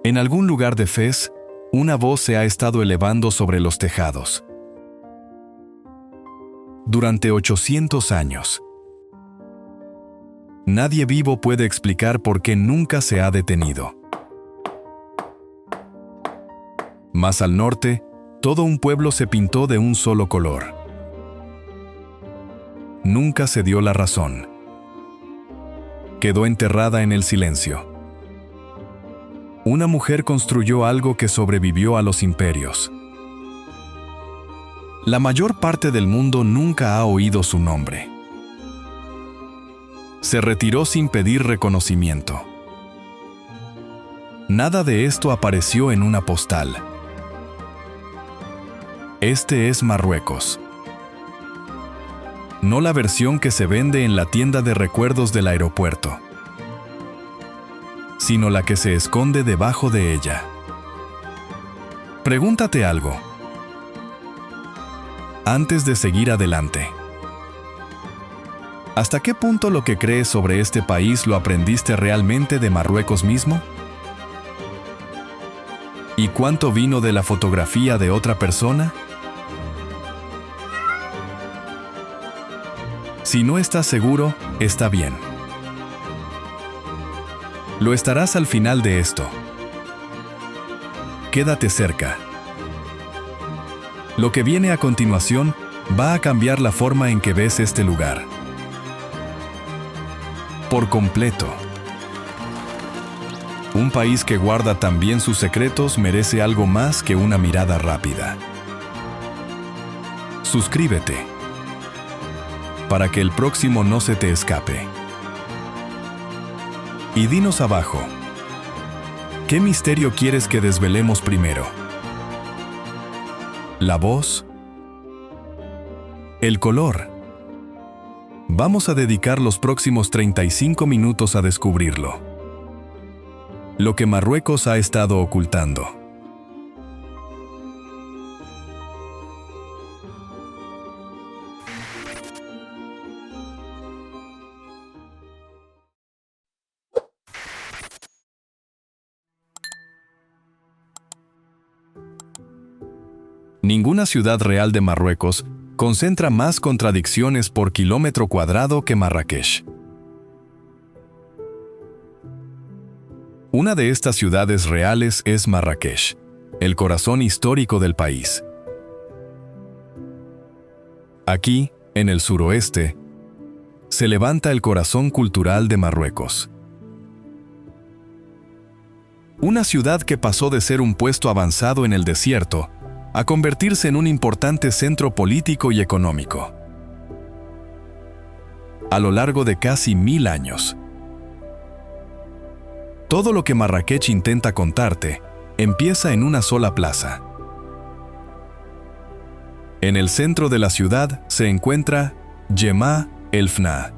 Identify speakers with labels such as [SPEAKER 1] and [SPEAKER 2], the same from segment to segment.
[SPEAKER 1] En algún lugar de Fez, una voz se ha estado elevando sobre los tejados. Durante 800 años. Nadie vivo puede explicar por qué nunca se ha detenido. Más al norte, todo un pueblo se pintó de un solo color. Nunca se dio la razón. Quedó enterrada en el silencio. Una mujer construyó algo que sobrevivió a los imperios. La mayor parte del mundo nunca ha oído su nombre. Se retiró sin pedir reconocimiento. Nada de esto apareció en una postal. Este es Marruecos. No la versión que se vende en la tienda de recuerdos del aeropuerto, sino la que se esconde debajo de ella. Pregúntate algo. Antes de seguir adelante. ¿Hasta qué punto lo que crees sobre este país lo aprendiste realmente de Marruecos mismo? ¿Y cuánto vino de la fotografía de otra persona? Si no estás seguro, está bien. Lo estarás al final de esto. Quédate cerca. Lo que viene a continuación va a cambiar la forma en que ves este lugar. Por completo. Un país que guarda tan bien sus secretos merece algo más que una mirada rápida. Suscríbete para que el próximo no se te escape. Y dinos abajo, ¿qué misterio quieres que desvelemos primero? ¿La voz? ¿El color? Vamos a dedicar los próximos 35 minutos a descubrirlo. Lo que Marruecos ha estado ocultando. Ninguna ciudad real de Marruecos concentra más contradicciones por kilómetro cuadrado que Marrakech. Una de estas ciudades reales es Marrakech, el corazón histórico del país. Aquí, en el suroeste, se levanta el corazón cultural de Marruecos. Una ciudad que pasó de ser un puesto avanzado en el desierto a convertirse en un importante centro político y económico. A lo largo de casi 1000 años. Todo lo que Marrakech intenta contarte empieza en una sola plaza. En el centro de la ciudad se encuentra Jemaa el Fna,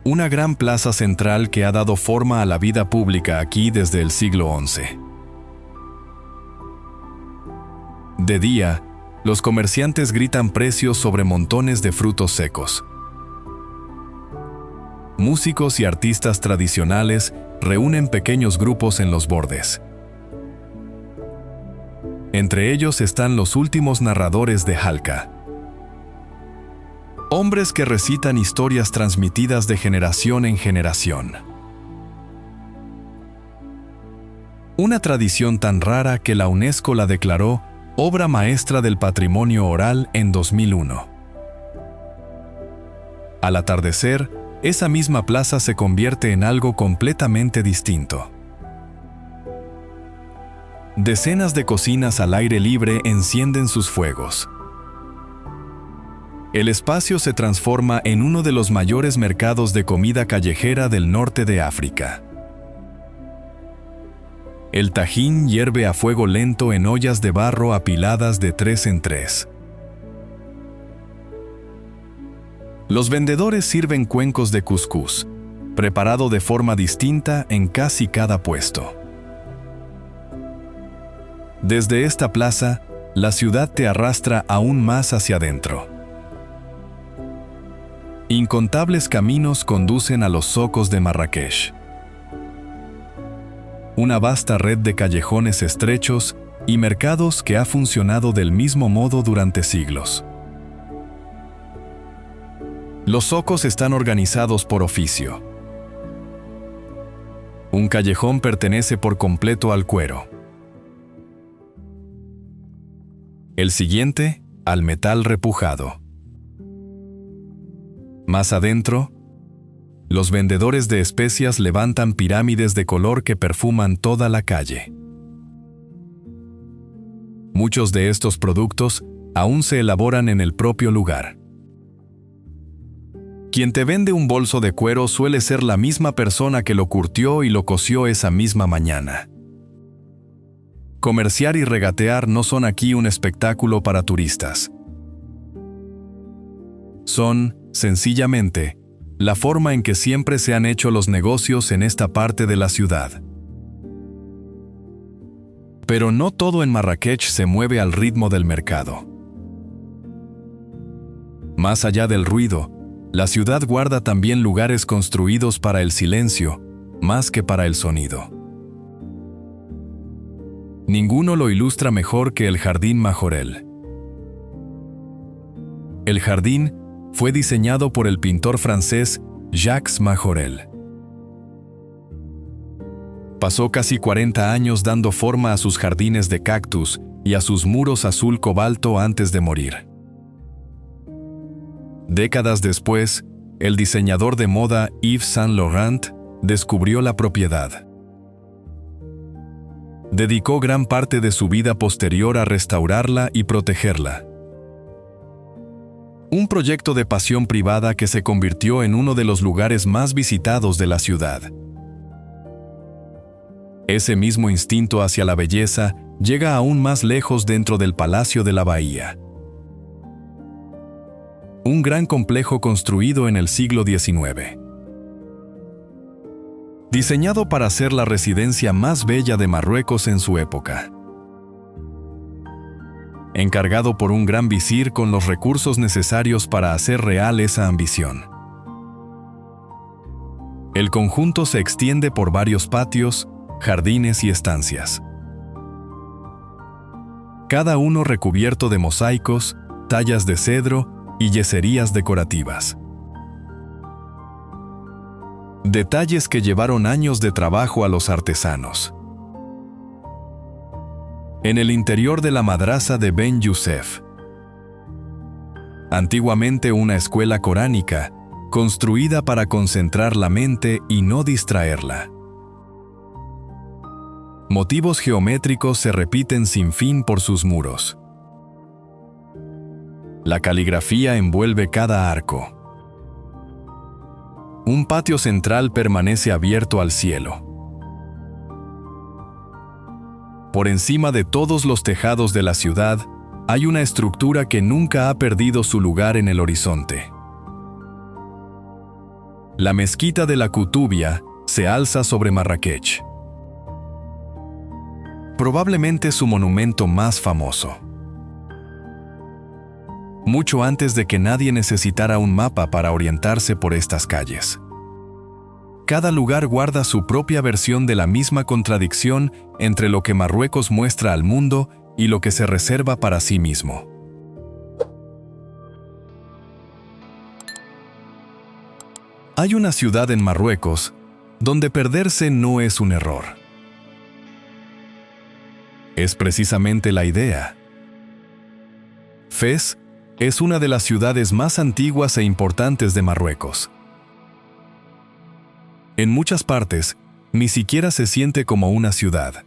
[SPEAKER 1] una gran plaza central que ha dado forma a la vida pública aquí desde el siglo XI. De día, los comerciantes gritan precios sobre montones de frutos secos. Músicos y artistas tradicionales reúnen pequeños grupos en los bordes. Entre ellos están los últimos narradores de Halka. Hombres que recitan historias transmitidas de generación en generación. Una tradición tan rara que la UNESCO la declaró Obra Maestra del Patrimonio Oral en 2001. Al atardecer, esa misma plaza se convierte en algo completamente distinto. Decenas de cocinas al aire libre encienden sus fuegos. El espacio se transforma en uno de los mayores mercados de comida callejera del norte de África. El tajín hierve a fuego lento en ollas de barro apiladas de 3 en 3. Los vendedores sirven cuencos de cuscús, preparado de forma distinta en casi cada puesto. Desde esta plaza, la ciudad te arrastra aún más hacia adentro. Incontables caminos conducen a los zocos de Marrakech. una vasta red de callejones estrechos y mercados que ha funcionado del mismo modo durante siglos. Los zocos están organizados por oficio. Un callejón pertenece por completo al cuero. El siguiente, al metal repujado. Más adentro, los vendedores de especias levantan pirámides de color que perfuman toda la calle. Muchos de estos productos aún se elaboran en el propio lugar. Quien te vende un bolso de cuero suele ser la misma persona que lo curtió y lo cosió esa misma mañana. Comerciar y regatear no son aquí un espectáculo para turistas. Son, sencillamente, la forma en que siempre se han hecho los negocios en esta parte de la ciudad. Pero no todo en Marrakech se mueve al ritmo del mercado. Más allá del ruido, la ciudad guarda también lugares construidos para el silencio, más que para el sonido. Ninguno lo ilustra mejor que el Jardín Majorelle. El jardín fue diseñado por el pintor francés Jacques Majorelle. Pasó casi 40 años dando forma a sus jardines de cactus y a sus muros azul cobalto antes de morir. Décadas después, el diseñador de moda Yves Saint Laurent descubrió la propiedad. Dedicó gran parte de su vida posterior a restaurarla y protegerla. Un proyecto de pasión privada que se convirtió en uno de los lugares más visitados de la ciudad. Ese mismo instinto hacia la belleza llega aún más lejos dentro del Palacio de la Bahía. Un gran complejo construido en el siglo XIX. Diseñado para ser la residencia más bella de Marruecos en su época. Encargado por un gran visir con los recursos necesarios para hacer real esa ambición. El conjunto se extiende por varios patios, jardines y estancias. Cada uno recubierto de mosaicos, tallas de cedro y yeserías decorativas. Detalles que llevaron años de trabajo a los artesanos. En el interior de la madrasa de Ben Youssef, antiguamente una escuela coránica, construida para concentrar la mente y no distraerla. Motivos geométricos se repiten sin fin por sus muros. La caligrafía envuelve cada arco. Un patio central permanece abierto al cielo. Por encima de todos los tejados de la ciudad, hay una estructura que nunca ha perdido su lugar en el horizonte. La mezquita de la Kutubia se alza sobre Marrakech. Probablemente su monumento más famoso. Mucho antes de que nadie necesitara un mapa para orientarse por estas calles. Cada lugar guarda su propia versión de la misma contradicción entre lo que Marruecos muestra al mundo y lo que se reserva para sí mismo. Hay una ciudad en Marruecos donde perderse no es un error. Es precisamente la idea. Fez es una de las ciudades más antiguas e importantes de Marruecos. En muchas partes, ni siquiera se siente como una ciudad.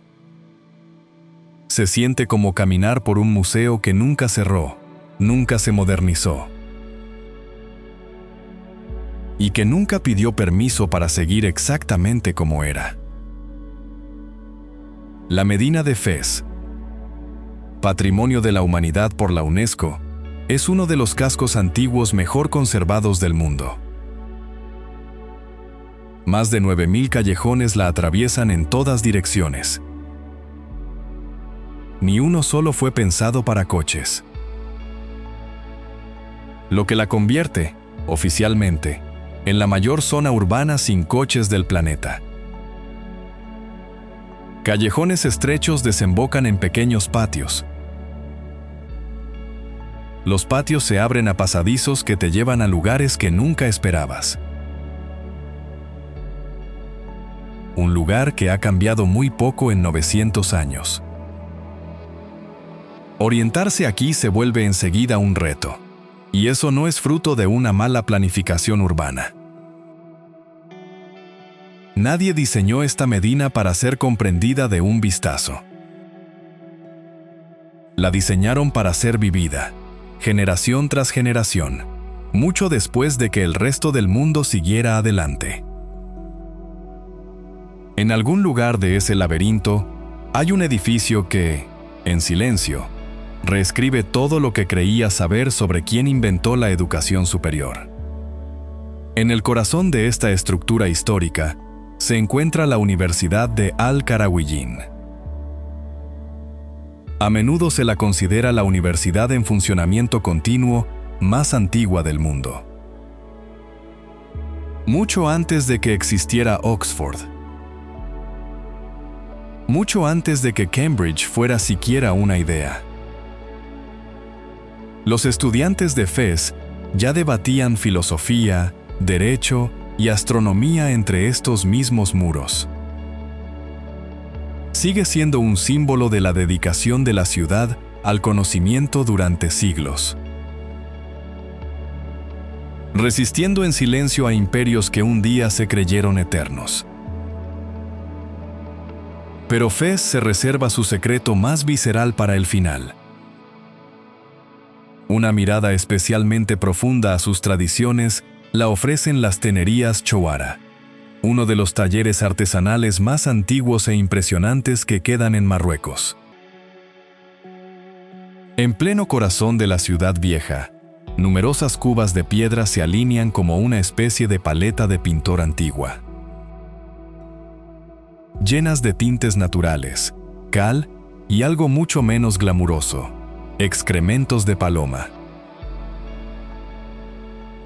[SPEAKER 1] Se siente como caminar por un museo que nunca cerró, nunca se modernizó. Y que nunca pidió permiso para seguir exactamente como era. La Medina de Fez, Patrimonio de la Humanidad por la UNESCO, es uno de los cascos antiguos mejor conservados del mundo. Más de 9.000 callejones la atraviesan en todas direcciones. Ni uno solo fue pensado para coches. Lo que la convierte, oficialmente, en la mayor zona urbana sin coches del planeta. Callejones estrechos desembocan en pequeños patios. Los patios se abren a pasadizos que te llevan a lugares que nunca esperabas. Un lugar que ha cambiado muy poco en 900 años. Orientarse aquí se vuelve enseguida un reto, y eso no es fruto de una mala planificación urbana. Nadie diseñó esta medina para ser comprendida de un vistazo. La diseñaron para ser vivida, generación tras generación, mucho después de que el resto del mundo siguiera adelante. En algún lugar de ese laberinto hay un edificio que, en silencio, reescribe todo lo que creías saber sobre quién inventó la educación superior. En el corazón de esta estructura histórica se encuentra la Universidad de Al-Qarawiyyin. A menudo se la considera la universidad en funcionamiento continuo más antigua del mundo. Mucho antes de que existiera Oxford. Mucho antes de que Cambridge fuera siquiera una idea. Los estudiantes de Fez ya debatían filosofía, derecho y astronomía entre estos mismos muros. Sigue siendo un símbolo de la dedicación de la ciudad al conocimiento durante siglos. Resistiendo en silencio a imperios que un día se creyeron eternos. Pero Fez se reserva su secreto más visceral para el final. Una mirada especialmente profunda a sus tradiciones la ofrecen las tenerías Chowara, uno de los talleres artesanales más antiguos e impresionantes que quedan en Marruecos. En pleno corazón de la ciudad vieja, numerosas cubas de piedra se alinean como una especie de paleta de pintor antigua. Llenas de tintes naturales, cal y algo mucho menos glamuroso, excrementos de paloma.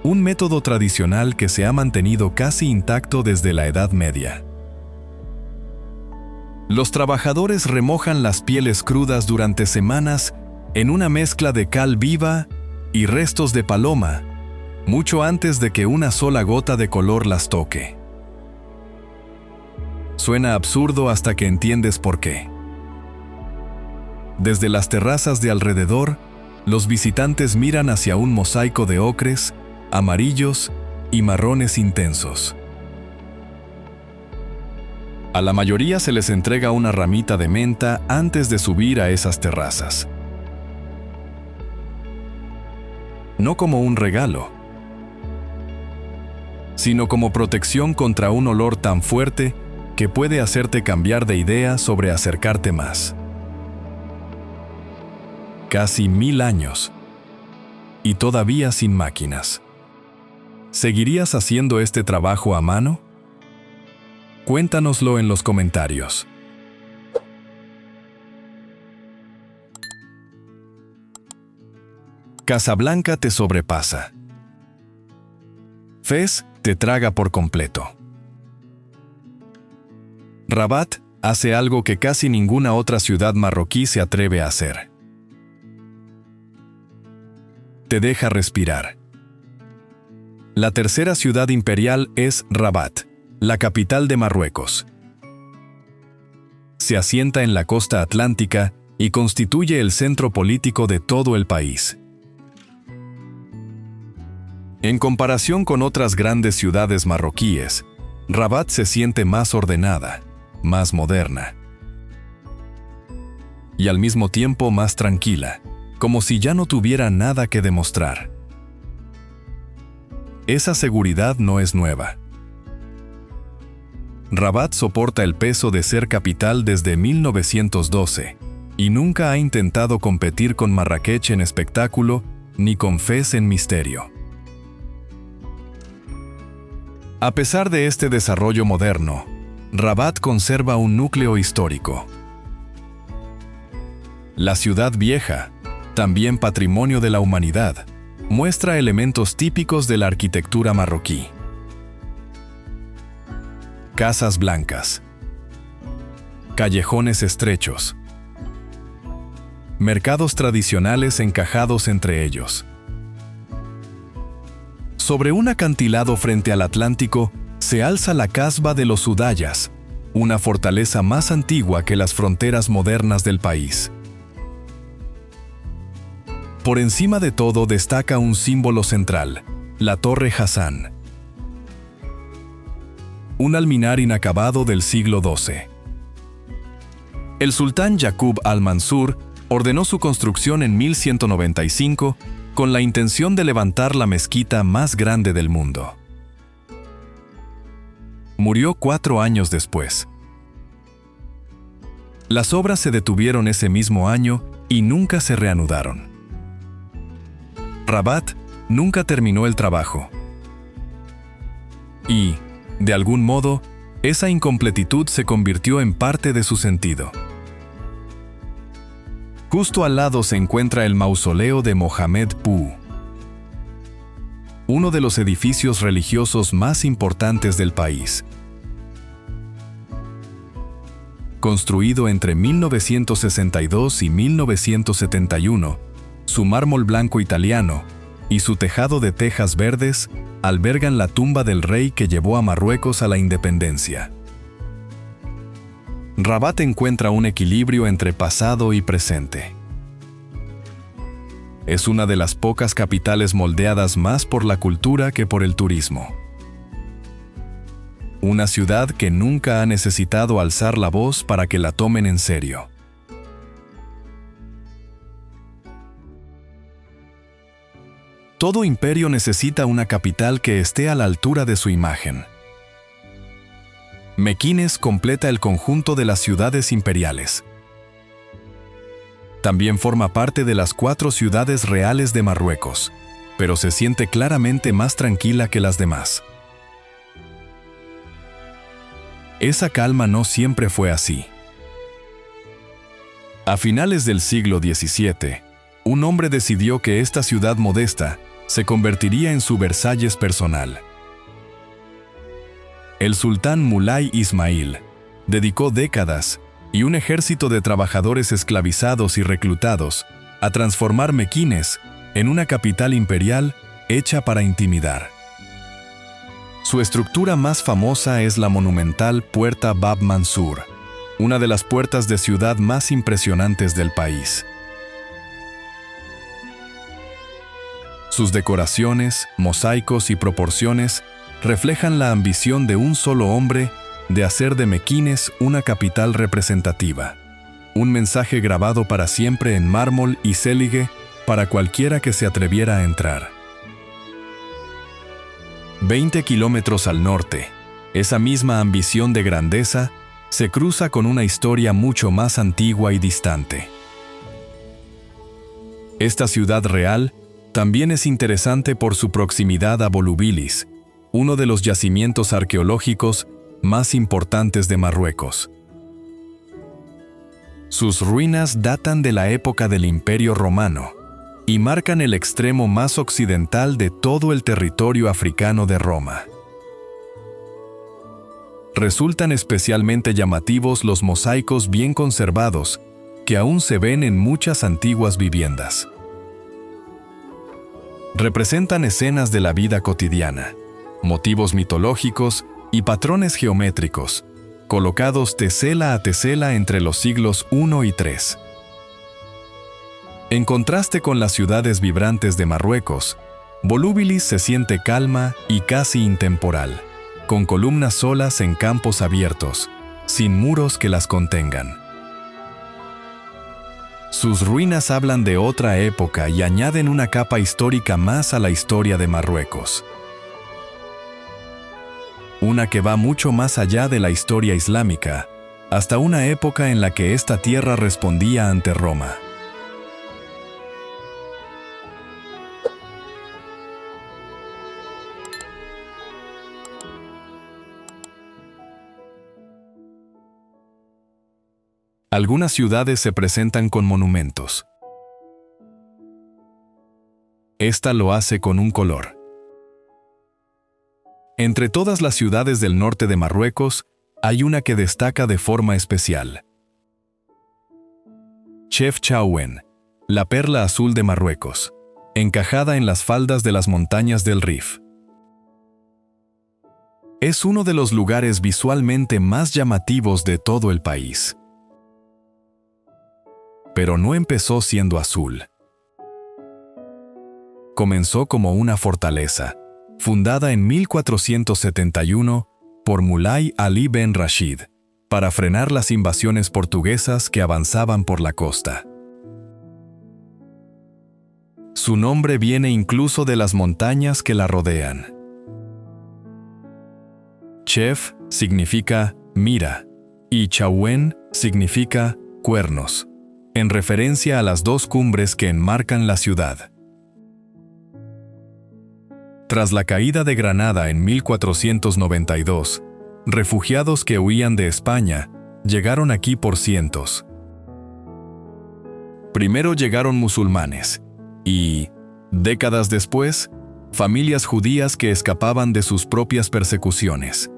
[SPEAKER 1] Un método tradicional que se ha mantenido casi intacto desde la Edad Media. Los trabajadores remojan las pieles crudas durante semanas en una mezcla de cal viva y restos de paloma, mucho antes de que una sola gota de color las toque. Suena absurdo hasta que entiendes por qué. Desde las terrazas de alrededor, los visitantes miran hacia un mosaico de ocres, amarillos y marrones intensos. A la mayoría se les entrega una ramita de menta antes de subir a esas terrazas. No como un regalo, sino como protección contra un olor tan fuerte que puede hacerte cambiar de idea sobre acercarte más. Casi 1000 años, y todavía sin máquinas. ¿Seguirías haciendo este trabajo a mano? Cuéntanoslo en los comentarios. Casablanca te sobrepasa. Fez te traga por completo. Rabat hace algo que casi ninguna otra ciudad marroquí se atreve a hacer. Te deja respirar. La tercera ciudad imperial es Rabat, la capital de Marruecos. Se asienta en la costa atlántica y constituye el centro político de todo el país. En comparación con otras grandes ciudades marroquíes, Rabat se siente más ordenada, más moderna. Y al mismo tiempo más tranquila, como si ya no tuviera nada que demostrar. Esa seguridad no es nueva. Rabat soporta el peso de ser capital desde 1912 y nunca ha intentado competir con Marrakech en espectáculo ni con Fez en misterio. A pesar de este desarrollo moderno, Rabat conserva un núcleo histórico. La ciudad vieja, también patrimonio de la humanidad, muestra elementos típicos de la arquitectura marroquí. Casas blancas. callejones estrechos, mercados tradicionales encajados entre ellos. Sobre un acantilado frente al Atlántico se alza la casba de los Udayas, una fortaleza más antigua que las fronteras modernas del país. Por encima de todo destaca un símbolo central, la Torre Hassan, un alminar inacabado del siglo XII. El sultán Yaqub al-Mansur ordenó su construcción en 1195 con la intención de levantar la mezquita más grande del mundo. Murió 4 años después. Las obras se detuvieron ese mismo año y nunca se reanudaron. Rabat nunca terminó el trabajo. Y, de algún modo, esa incompletitud se convirtió en parte de su sentido. Justo al lado se encuentra el mausoleo de Mohamed Pu, uno de los edificios religiosos más importantes del país. Construido entre 1962 y 1971, su mármol blanco italiano y su tejado de tejas verdes albergan la tumba del rey que llevó a Marruecos a la independencia. Rabat encuentra un equilibrio entre pasado y presente. Es una de las pocas capitales moldeadas más por la cultura que por el turismo. Una ciudad que nunca ha necesitado alzar la voz para que la tomen en serio. Todo imperio necesita una capital que esté a la altura de su imagen. Mequines completa el conjunto de las ciudades imperiales. También forma parte de las 4 ciudades reales de Marruecos, pero se siente claramente más tranquila que las demás. Esa calma no siempre fue así. A finales del siglo XVII, un hombre decidió que esta ciudad modesta se convertiría en su Versalles personal. El sultán Mulay Ismail dedicó décadas y un ejército de trabajadores esclavizados y reclutados a transformar Mequines en una capital imperial hecha para intimidar. Su estructura más famosa es la monumental Puerta Bab Mansur, una de las puertas de ciudad más impresionantes del país. Sus decoraciones, mosaicos y proporciones reflejan la ambición de un solo hombre de hacer de Mequines una capital representativa, un mensaje grabado para siempre en mármol y célige para cualquiera que se atreviera a entrar. 20 kilómetros al norte, esa misma ambición de grandeza se cruza con una historia mucho más antigua y distante. Esta ciudad real también es interesante por su proximidad a Volubilis, uno de los yacimientos arqueológicos más importantes de Marruecos. Sus ruinas datan de la época del Imperio Romano y marcan el extremo más occidental de todo el territorio africano de Roma. Resultan especialmente llamativos los mosaicos bien conservados que aún se ven en muchas antiguas viviendas. Representan escenas de la vida cotidiana, motivos mitológicos y patrones geométricos, colocados tesela a tesela entre los siglos I y III. En contraste con las ciudades vibrantes de Marruecos, Volubilis se siente calma y casi intemporal, con columnas solas en campos abiertos, sin muros que las contengan. Sus ruinas hablan de otra época y añaden una capa histórica más a la historia de Marruecos. Una que va mucho más allá de la historia islámica, hasta una época en la que esta tierra respondía ante Roma. Algunas ciudades se presentan con monumentos. Esta lo hace con un color. Entre todas las ciudades del norte de Marruecos, hay una que destaca de forma especial, Chefchaouen, la perla azul de Marruecos, encajada en las faldas de las montañas del Rif. Es uno de los lugares visualmente más llamativos de todo el país. Pero no empezó siendo azul. Comenzó como una fortaleza, fundada en 1471 por Mulay Ali Ben Rashid, para frenar las invasiones portuguesas que avanzaban por la costa. Su nombre viene incluso de las montañas que la rodean. Chef significa mira y Chaouen significa cuernos, en referencia a las dos cumbres que enmarcan la ciudad. Tras la caída de Granada en 1492, refugiados que huían de España llegaron aquí por cientos. Primero llegaron musulmanes y, décadas después, familias judías que escapaban de sus propias persecuciones.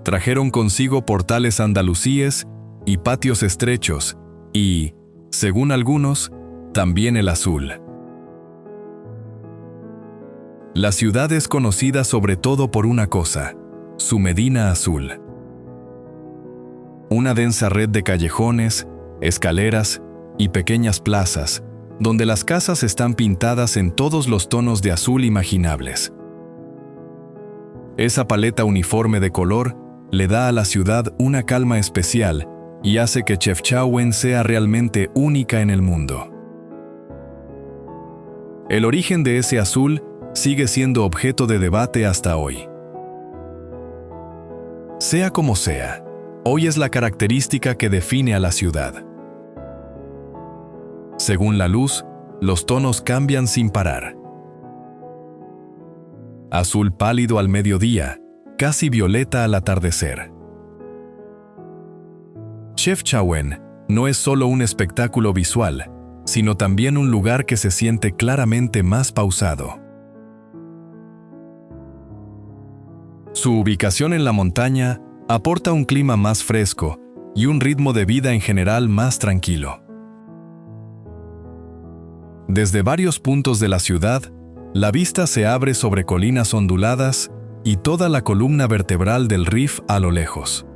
[SPEAKER 1] Trajeron consigo portales andalusíes y patios estrechos y, según algunos, también el azul. La ciudad es conocida sobre todo por una cosa, su Medina Azul. Una densa red de callejones, escaleras y pequeñas plazas, donde las casas están pintadas en todos los tonos de azul imaginables. Esa paleta uniforme de color le da a la ciudad una calma especial y hace que Chefchaouen sea realmente única en el mundo. El origen de ese azul sigue siendo objeto de debate hasta hoy. Sea como sea, hoy es la característica que define a la ciudad. Según la luz, los tonos cambian sin parar. Azul pálido al mediodía, casi violeta al atardecer. Chefchaouen no es solo un espectáculo visual, sino también un lugar que se siente claramente más pausado. Su ubicación en la montaña aporta un clima más fresco y un ritmo de vida en general más tranquilo. Desde varios puntos de la ciudad, la vista se abre sobre colinas onduladas y toda la columna vertebral del Rif a lo lejos.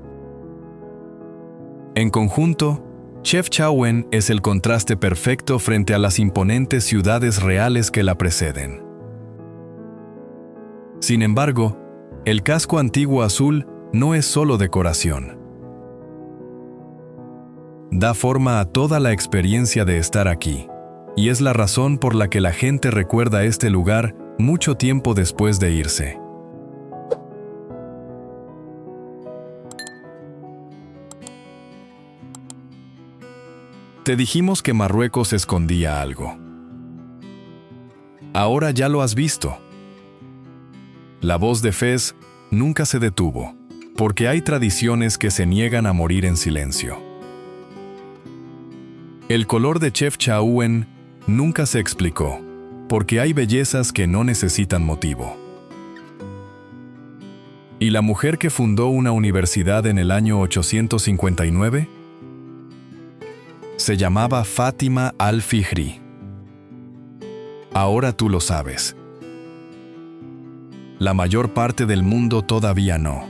[SPEAKER 1] En conjunto, Chefchaouen es el contraste perfecto frente a las imponentes ciudades reales que la preceden. Sin embargo, el casco antiguo azul no es solo decoración. Da forma a toda la experiencia de estar aquí, y es la razón por la que la gente recuerda este lugar mucho tiempo después de irse. Te dijimos que Marruecos escondía algo. Ahora ya lo has visto. La voz de Fez nunca se detuvo, porque hay tradiciones que se niegan a morir en silencio. El color de Chefchaouen nunca se explicó, porque hay bellezas que no necesitan motivo. ¿Y la mujer que fundó una universidad en el año 859? Se llamaba Fátima al-Fihri. Ahora tú lo sabes. La mayor parte del mundo todavía no.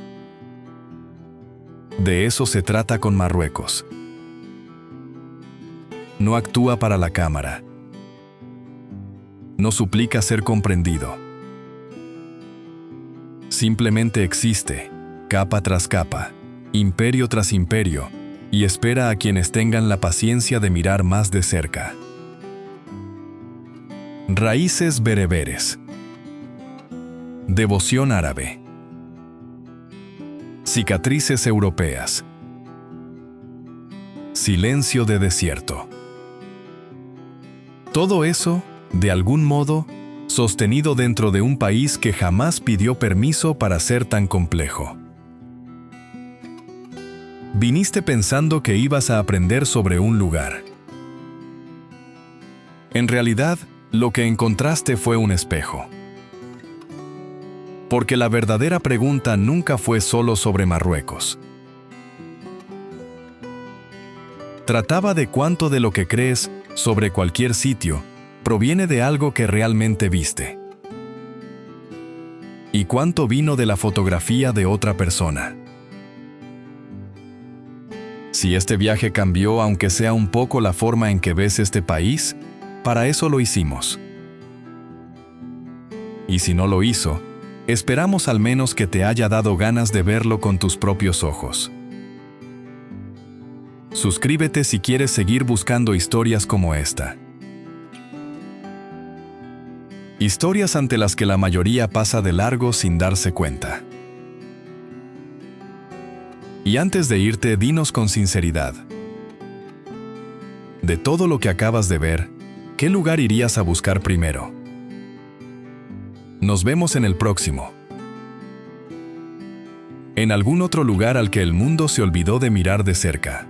[SPEAKER 1] De eso se trata con Marruecos. No actúa para la cámara. No suplica ser comprendido. Simplemente existe, capa tras capa, imperio tras imperio, y espera a quienes tengan la paciencia de mirar más de cerca. Raíces bereberes. Devoción árabe. Cicatrices europeas. Silencio de desierto. Todo eso, de algún modo, sostenido dentro de un país que jamás pidió permiso para ser tan complejo. Viniste pensando que ibas a aprender sobre un lugar. En realidad, lo que encontraste fue un espejo. Porque la verdadera pregunta nunca fue solo sobre Marruecos. Trataba de cuánto de lo que crees sobre cualquier sitio proviene de algo que realmente viste. ¿Y cuánto vino de la fotografía de otra persona? Si este viaje cambió, aunque sea un poco, la forma en que ves este país, para eso lo hicimos. Y si no lo hizo, esperamos al menos que te haya dado ganas de verlo con tus propios ojos. Suscríbete si quieres seguir buscando historias como esta. Historias ante las que la mayoría pasa de largo sin darse cuenta. Y antes de irte, dinos con sinceridad. De todo lo que acabas de ver, ¿qué lugar irías a buscar primero? Nos vemos en el próximo. En algún otro lugar al que el mundo se olvidó de mirar de cerca.